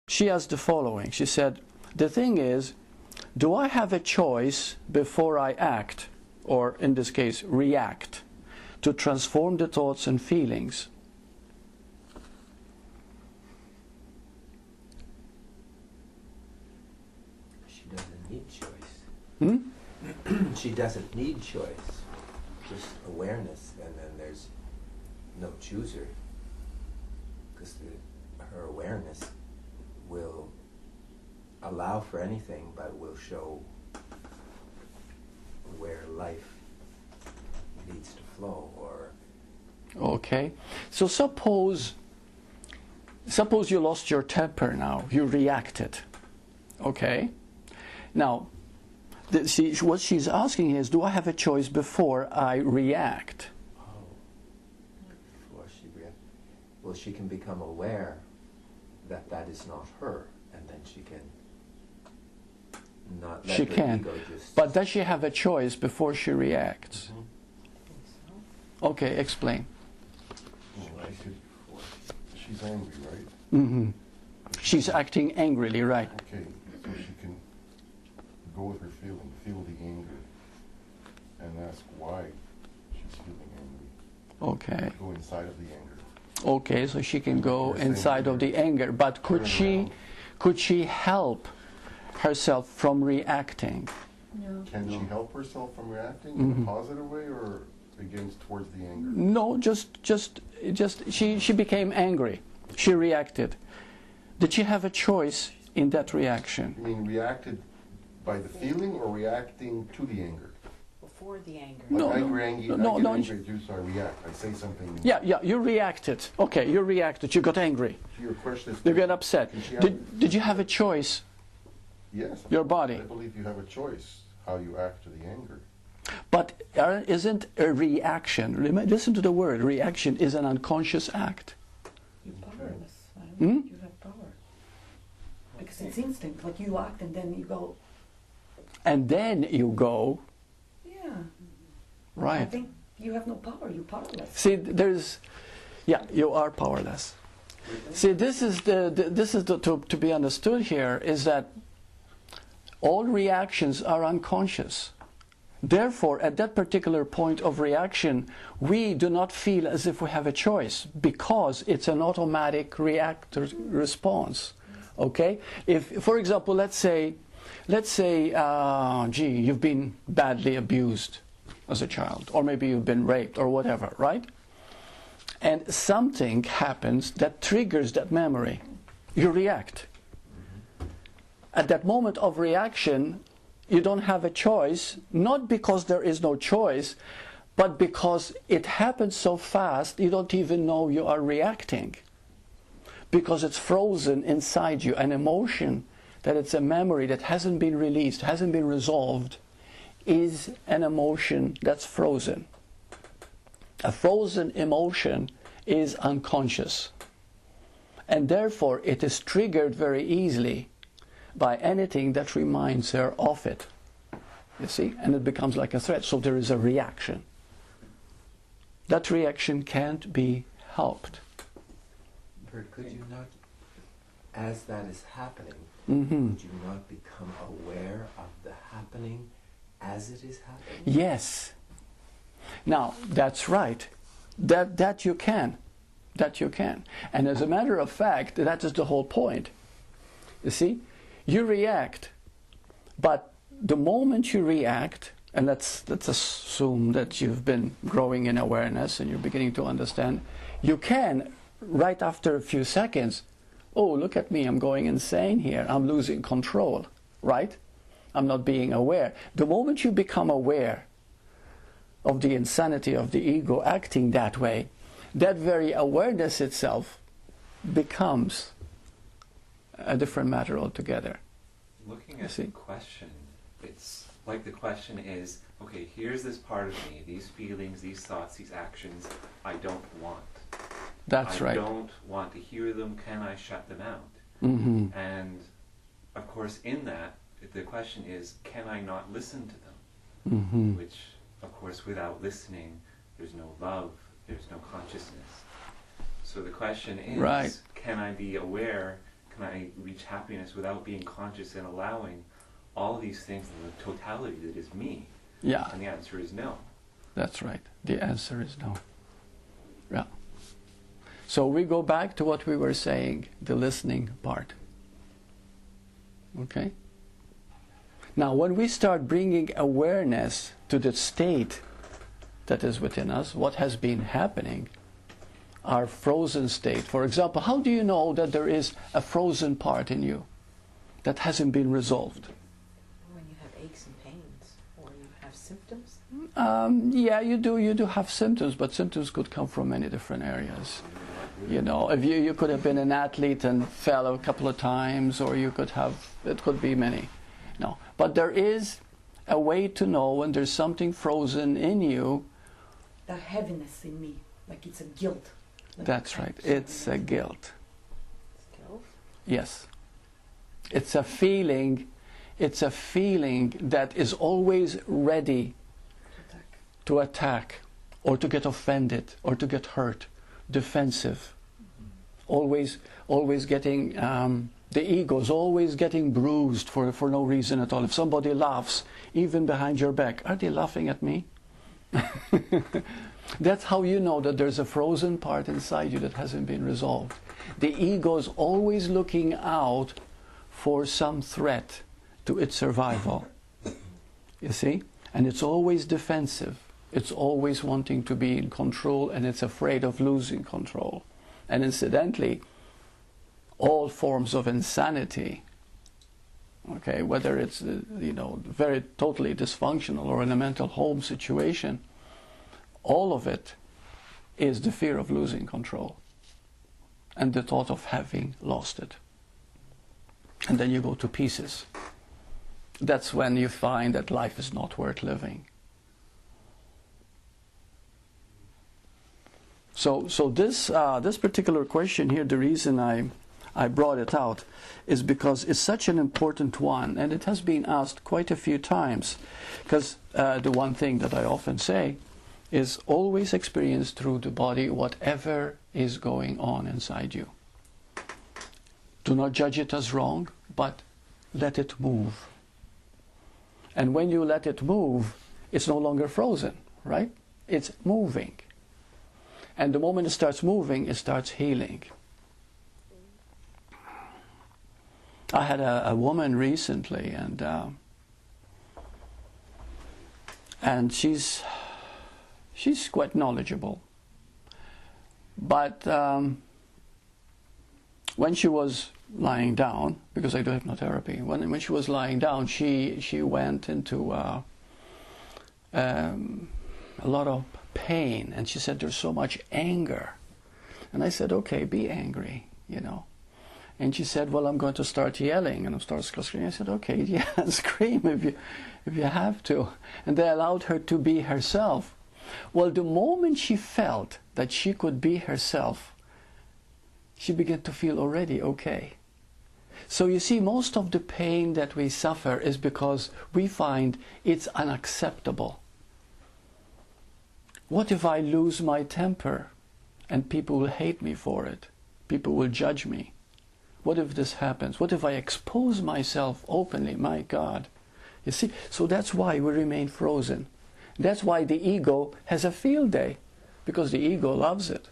She asked the following. She said, the thing is, do I have a choice before I act, or in this case, react, to transform the thoughts and feelings? She doesn't need choice. Hmm? She doesn't need choice. Just awareness, and then there's no chooser. Because her awareness will allow for anything, but will show where life needs to flow. Or Okay. So suppose you lost your temper now. You reacted. Okay. Now, what she's asking is, do I have a choice before I react? before she reacts, well, she can become aware that that is not her, and then she can not let She her can. ego just... But does she have a choice before she reacts? Okay, explain. Well, I said before, she's angry, right? Mm-hmm. She's acting angrily, right? Okay, so she can go with her feeling, feel the anger, and ask why she's feeling angry. Okay. Go inside of the anger. Okay, so she can go You're saying inside of the anger, but turn could she help herself from reacting? No. Can she help herself from reacting in a positive way or against towards the anger? No, just she became angry. She reacted. Did she have a choice in that reaction? You mean reacted by the feeling or reacting to the anger? Before the anger. No, Like no, I get no, no, angry at you, so I react. I say something. Yeah, you reacted. Okay, you reacted. You got angry. Your question is... You get upset. Can she have Did you have a choice? Yes. Your body. I believe you have a choice how you act to the anger. But isn't a reaction, listen to the word, reaction is an unconscious act. You're powerless. I don't Hmm? think you have power. Because it's instinct. Like you act and then you go, And then you go, yeah. I right. think you have no power. You're powerless. See, you are powerless. See, this is to be understood here is that all reactions are unconscious. Therefore, at that particular point of reaction, we do not feel as if we have a choice because it's an automatic response. Okay? If, for example, let's say, gee, you've been badly abused as a child, or maybe you've been raped, or whatever, right? And something happens that triggers that memory. You react. At that moment of reaction, you don't have a choice, not because there is no choice, but because it happens so fast, you don't even know you are reacting. Because it's frozen inside you, an emotion, that it's a memory that hasn't been released, hasn't been resolved, is an emotion that's frozen. A frozen emotion is unconscious. And therefore it is triggered very easily by anything that reminds her of it. You see? And it becomes like a threat. So there is a reaction. That reaction can't be helped. Bert, could you not, as that is happening, Mm-hmm. would you not become aware of the happening as it is happening? Yes. Now, that's right. That you can. That you can. And as a matter of fact, that is the whole point. You see? You react, but the moment you react, and let's assume that you've been growing in awareness and you're beginning to understand, you can, right after a few seconds, oh, look at me, I'm going insane here, I'm losing control, right? I'm not being aware. The moment you become aware of the insanity of the ego acting that way, that very awareness itself becomes a different matter altogether. Looking at the question, it's like the question is, okay, here's this part of me, these feelings, these thoughts, these actions, I don't want. That's right. I don't want to hear them, can I shut them out? Mm-hmm. And of course in that, the question is, can I not listen to them? Mm-hmm. Which, of course, without listening, there's no love, there's no consciousness. So the question is, right. Can I be aware can I reach happiness without being conscious and allowing all these things in the totality that is me? Yeah, And the answer is no. that's right. The answer is no. Yeah. So we go back to what we were saying, the listening part. Okay? Now, when we start bringing awareness to the state that is within us, what has been happening, our frozen state. For example, how do you know that there is a frozen part in you that hasn't been resolved? When you have aches and pains, or you have symptoms. Yeah, you do have symptoms, but symptoms could come from many different areas. You know, if you could have been an athlete and fell a couple of times, or you could have, it could be many. No, but there is a way to know when there's something frozen in you. The heaviness in me, like it's a guilt. Like That's right, it's a guilt. Skills. Yes. It's a feeling that is always ready to attack, or to get offended, or to get hurt, defensive. Always getting, the ego is always getting bruised for no reason at all. If somebody laughs, even behind your back, are they laughing at me? That's how you know that there's a frozen part inside you that hasn't been resolved. The ego is always looking out for some threat to its survival. You see? And it's always defensive. It's always wanting to be in control, and it's afraid of losing control. And incidentally, all forms of insanity, okay, whether it's very totally dysfunctional or in a mental home situation, all of it is the fear of losing control and the thought of having lost it. And then you go to pieces. That's when you find that life is not worth living. So this particular question here, the reason I brought it out is because it's such an important one, and it has been asked quite a few times. Because the one thing that I often say is always experience through the body whatever is going on inside you. Do not judge it as wrong, but let it move. And when you let it move, it's no longer frozen, right? It's moving. And the moment it starts moving, it starts healing. I had a woman recently, and she's quite knowledgeable. But when she was lying down, because I do hypnotherapy, when she was lying down, she went into a lot of pain, and she said there's so much anger. And I said, okay, be angry, And she said, well, I'm going to start yelling, and I started screaming. I said, okay, yeah, scream if you have to. And they allowed her to be herself. Well, the moment she felt that she could be herself, she began to feel already okay. So you see, most of the pain that we suffer is because we find it's unacceptable. What if I lose my temper and people will hate me for it? People will judge me. What if this happens? What if I expose myself openly? My God. You see, so that's why we remain frozen. That's why the ego has a field day, because the ego loves it.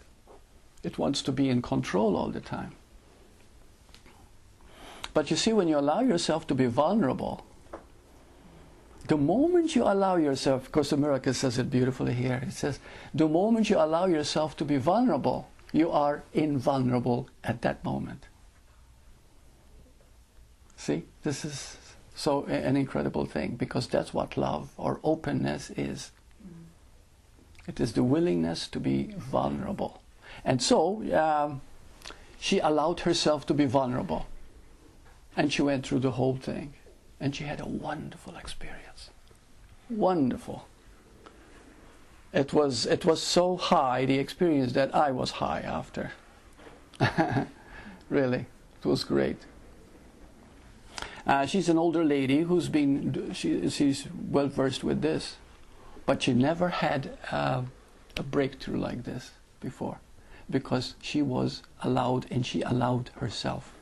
It wants to be in control all the time. But you see, when you allow yourself to be vulnerable, the moment you allow yourself, because the miracle says it beautifully here, it says, the moment you allow yourself to be vulnerable, you are invulnerable at that moment. See, this is so an incredible thing, because that's what love or openness is. It is the willingness to be vulnerable. And so she allowed herself to be vulnerable. And she went through the whole thing. And she had a wonderful experience. Wonderful. It was so high, the experience, that I was high after. Really, it was great. She's an older lady who's she's well versed with this, but she never had a breakthrough like this before, because she was allowed, and she allowed herself.